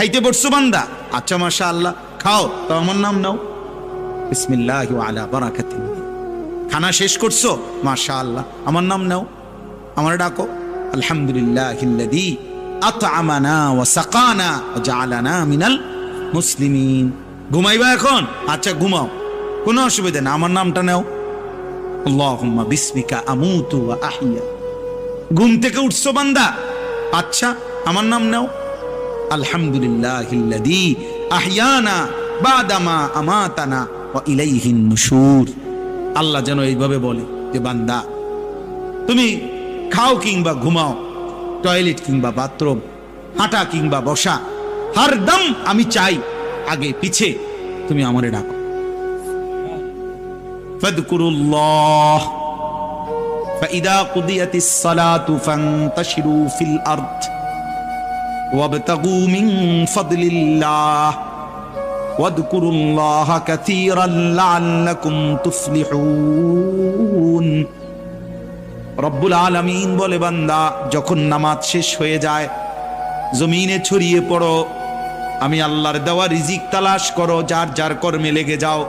খাইতে বসছো বান্দা, আচ্ছা মাশাআল্লাহ খাও, তো আমার নাম নাও, বিসমিল্লাহি ওয়া আলা বারাকাতিল্লাহ। খানা শেষ করছো, মাশাআল্লাহ আমার নাম নাও, আমার ডাকো, আলহামদুলিল্লাহিল্লাযী আত'আমানা ওয়া সাকানা ওয়া জাআলানা মিনাল মুসলিমিন। ঘুমাইবা এখন, আচ্ছা ঘুমাও, কোনো অসুবিধা না, আমার নামটা নাও, আল্লাহুম্মা বিসমিকা আমুতু ওয়া আহইয়া। ঘুম থেকে উঠছো বান্দা, আচ্ছা আমার নাম নাও, আলহামদুলিল্লাহিল্লাযী আহইয়ানা বাদামা আমাতানা ওয়া ইলাইহিন নুশুর। আল্লাহ যেন এইভাবে বলে যে বান্দা তুমি খাও কিংবা ঘুমাও, টয়লেট কিংবা বাথরুম, হাঁটা কিংবা বসা, হরদম আমি চাই আগে পিছে তুমি আমারে ডাকো। ফাযকুরুল্লাহ ফাইদা কুদিয়াতিস সালাতু ফান্তাশিরু ফিল আরদ ওয়াবতাগু মিন ফাদলিল্লাহ ওয়াযকুরুল্লাহা কাসীরান লাআল্লাকুম তুফলিহুন। রব্বুল আলামিন বলে বান্দা যখন নামাজ শেষ হয়ে যায় জমিনে ছড়িয়ে পড়ো, আমি আল্লাহর দেওয়া রিজিক তালাশ করো, যার যার কর্মে লেগে যাও,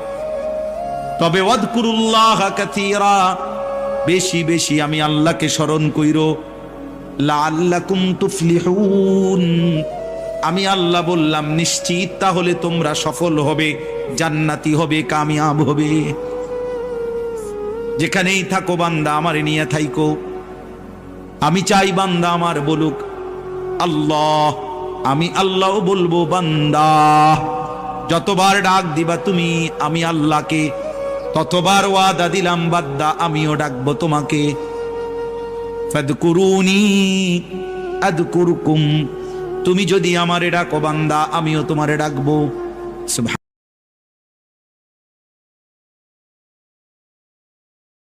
তবে ওয়াযকুরুল্লাহা কাসীরা, বেশি বেশি আমি আল্লাহকে স্মরণ কইরো, লাআল্লাকুম তুফলিহুন, আমি আল্লাহ বললাম নিশ্চিত তাহলে তোমরা সফল হবে, জান্নাতি হবে, কামিয়াব হবে। যেখানেই থাকো বান্দা আমারে নিয়ে থাইকো। আমি চাই বান্দা আমার বলুক আল্লাহ, আমি আল্লাহ বলবো বান্দা। যতবার ডাক দিবা তুমি আমি আল্লাহকে, ততবার ওয়াদা দিলাম বান্দা আমিও ডাকবো তোমাকে। ফাদকুরুনি আযকুরকুম, তুমি যদি আমারে ডাকো বান্দা আমিও তোমারে ডাকবো। সুবহান।